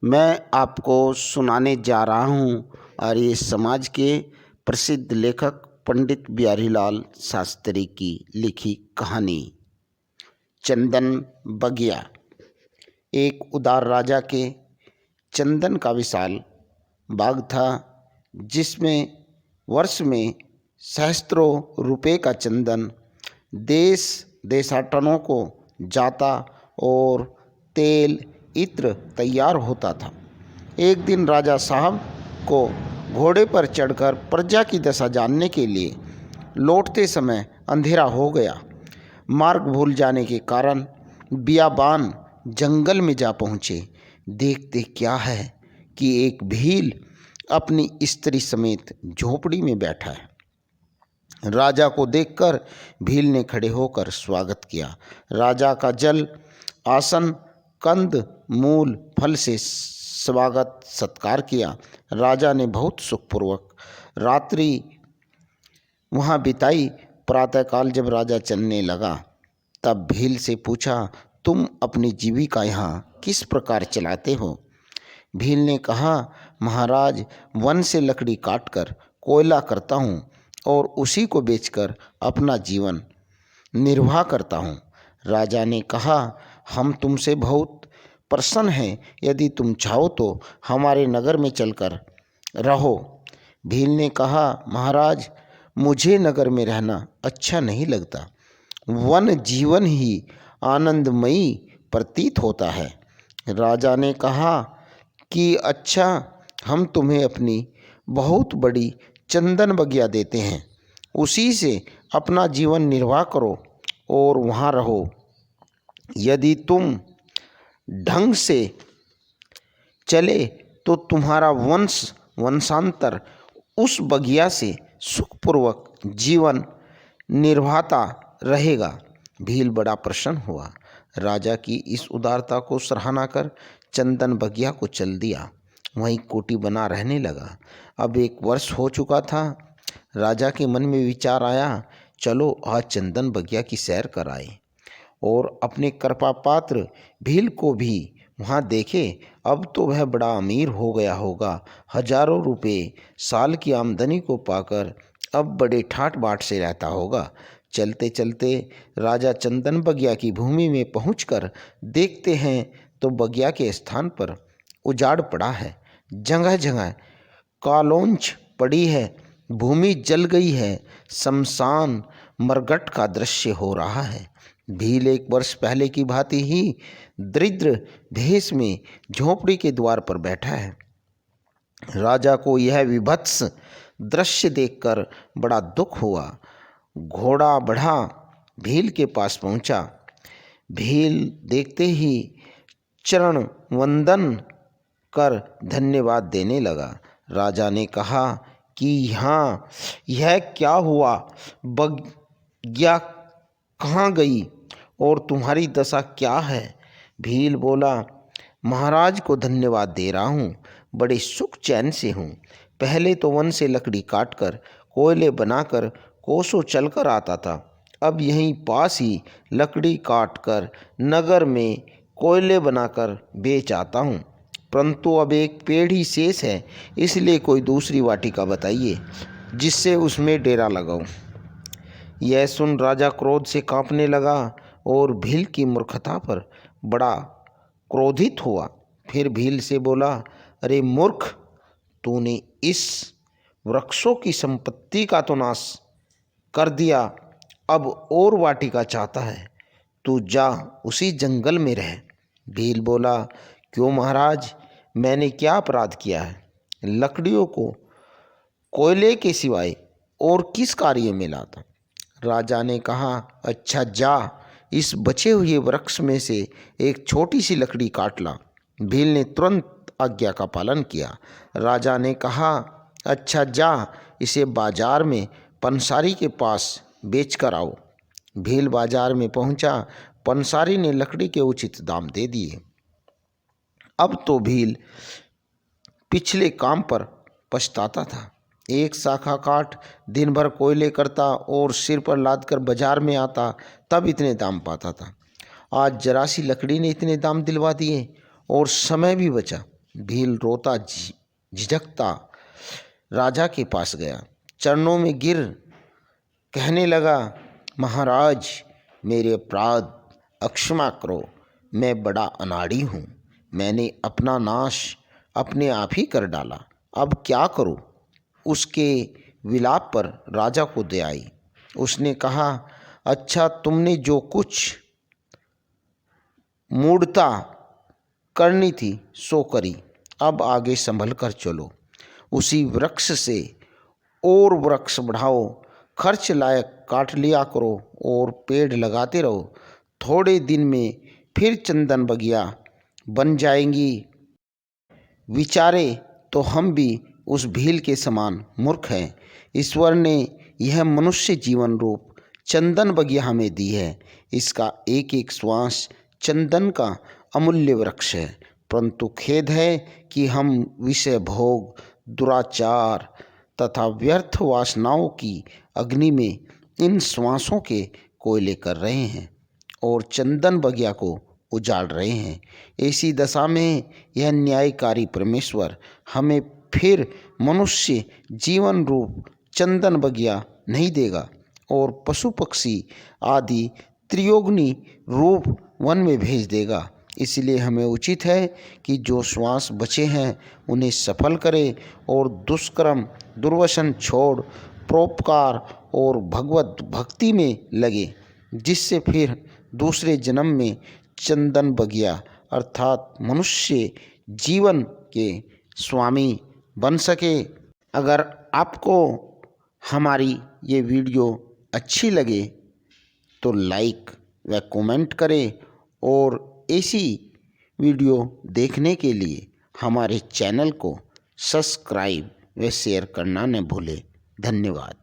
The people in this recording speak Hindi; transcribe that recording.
मैं आपको सुनाने जा रहा हूँ और ये समाज के प्रसिद्ध लेखक पंडित बिहारीलाल शास्त्री की लिखी कहानी। चंदन बगिया। एक उदार राजा के चंदन का विशाल बाग था, जिसमें वर्ष में सहस्त्रों रुपए का चंदन देश देशाटनों को जाता और तेल इत्र तैयार होता था। एक दिन राजा साहब को घोड़े पर चढ़कर प्रजा की दशा जानने के लिए लौटते समय अंधेरा हो गया। मार्ग भूल जाने के कारण बियाबान जंगल में जा पहुँचे। देखते क्या है कि एक भील अपनी स्त्री समेत झोपड़ी में बैठा है। राजा को देखकर भील ने खड़े होकर स्वागत किया। राजा का जल आसन कंद मूल फल से स्वागत सत्कार किया। राजा ने बहुत सुखपूर्वक रात्रि वहाँ बिताई। प्रातःकाल जब राजा चलने लगा तब भील से पूछा, तुम अपनी जीविका यहाँ किस प्रकार चलाते हो? भील ने कहा, महाराज, वन से लकड़ी काटकर कोयला करता हूँ और उसी को बेचकर अपना जीवन निर्वाह करता हूँ। राजा ने कहा, हम तुमसे बहुत प्रसन्न हैं। यदि तुम चाहो तो हमारे नगर में चलकर रहो। भील ने कहा, महाराज, मुझे नगर में रहना अच्छा नहीं लगता। वन जीवन ही आनंदमयी प्रतीत होता है। राजा ने कहा कि अच्छा, हम तुम्हें अपनी बहुत बड़ी चंदन बगिया देते हैं, उसी से अपना जीवन निर्वाह करो और वहाँ रहो। यदि तुम ढंग से चले तो तुम्हारा वंशांतर उस बगिया से सुखपूर्वक जीवन निर्वाहता रहेगा। भील बड़ा प्रसन्न हुआ। राजा की इस उदारता को सराहना कर चंदन बगिया को चल दिया। वहीं कोठी बना रहने लगा। अब एक वर्ष हो चुका था। राजा के मन में विचार आया, चलो आज चंदन बगिया की सैर कराए और अपने कृपा पात्र भील को भी वहाँ देखे। अब तो वह बड़ा अमीर हो गया होगा। हजारों रुपए साल की आमदनी को पाकर अब बड़े ठाट बाट से रहता होगा। चलते चलते राजा चंदन बगिया की भूमि में पहुंचकर देखते हैं तो बगिया के स्थान पर उजाड़ पड़ा है। जगह जगह कालोंच पड़ी है। भूमि जल गई है। शमशान मरघट का दृश्य हो रहा है। भील एक वर्ष पहले की भांति ही दरिद्र भेष में झोपड़ी के द्वार पर बैठा है। राजा को यह विभत्स दृश्य देखकर बड़ा दुख हुआ। घोड़ा बढ़ा भील के पास पहुंचा। भील देखते ही चरण वंदन कर धन्यवाद देने लगा। राजा ने कहा कि यहाँ यह क्या हुआ? बगिया कहाँ गई और तुम्हारी दशा क्या है? भील बोला, महाराज को धन्यवाद दे रहा हूँ, बड़े सुख चैन से हूँ। पहले तो वन से लकड़ी काटकर कोयले बनाकर कोसों चलकर आता था। अब यहीं पास ही लकड़ी काटकर नगर में कोयले बनाकर बेच आता हूँ। परंतु अब एक पेड़ ही शेष है, इसलिए कोई दूसरी वाटिका बताइए जिससे उसमें डेरा लगाऊं। यह सुन राजा क्रोध से कांपने लगा और भील की मूर्खता पर बड़ा क्रोधित हुआ। फिर भील से बोला, अरे मूर्ख, तूने इस वृक्षों की संपत्ति का तो नाश कर दिया, अब और वाटिका चाहता है। तू जा उसी जंगल में रह। भील बोला, क्यों महाराज, मैंने क्या अपराध किया है? लकड़ियों को कोयले के सिवाय और किस कार्य में लाता? राजा ने कहा, अच्छा जा, इस बचे हुए वृक्ष में से एक छोटी सी लकड़ी काट ला। भील ने तुरंत आज्ञा का पालन किया। राजा ने कहा, अच्छा जा, इसे बाजार में पंसारी के पास बेच कर आओ। भील बाजार में पहुंचा। पंसारी ने लकड़ी के उचित दाम दे दिए। अब तो भील पिछले काम पर पछताता था। एक शाखा काट दिन भर कोयले करता और सिर पर लाद कर बाजार में आता, तब इतने दाम पाता था। आज जरा सी लकड़ी ने इतने दाम दिलवा दिए और समय भी बचा। भील रोता झिझकता राजा के पास गया, चरणों में गिर कहने लगा, महाराज मेरे अपराध अक्षमा करो, मैं बड़ा अनाड़ी हूँ। मैंने अपना नाश अपने आप ही कर डाला, अब क्या करूँ। उसके विलाप पर राजा को दया आई। उसने कहा, अच्छा तुमने जो कुछ मूढ़ता करनी थी सो करी, अब आगे संभल कर चलो। उसी वृक्ष से और वृक्ष बढ़ाओ, खर्च लायक काट लिया करो और पेड़ लगाते रहो। थोड़े दिन में फिर चंदन बगिया बन जाएंगी। विचारे तो हम भी उस भील के समान मूर्ख हैं। ईश्वर ने यह मनुष्य जीवन रूप चंदन बगिया हमें दी है। इसका एक एक श्वास चंदन का अमूल्य वृक्ष है, परंतु खेद है कि हम विषय भोग, दुराचार तथा व्यर्थ वासनाओं की अग्नि में इन श्वासों के कोयले कर रहे हैं और चंदन बगिया को उजाड़ रहे हैं। ऐसी दशा में यह न्यायकारी परमेश्वर हमें फिर मनुष्य जीवन रूप चंदन बगिया नहीं देगा और पशु पक्षी आदि त्रियोगनी रूप वन में भेज देगा। इसलिए हमें उचित है कि जो श्वास बचे हैं उन्हें सफल करें और दुष्कर्म दुर्व्यसन छोड़ परोपकार और भगवत भक्ति में लगे, जिससे फिर दूसरे जन्म में चंदन बगिया अर्थात मनुष्य जीवन के स्वामी बन सके। अगर आपको हमारी ये वीडियो अच्छी लगे तो लाइक व कमेंट करें और ऐसी वीडियो देखने के लिए हमारे चैनल को सब्सक्राइब व शेयर करना न भूलें। धन्यवाद।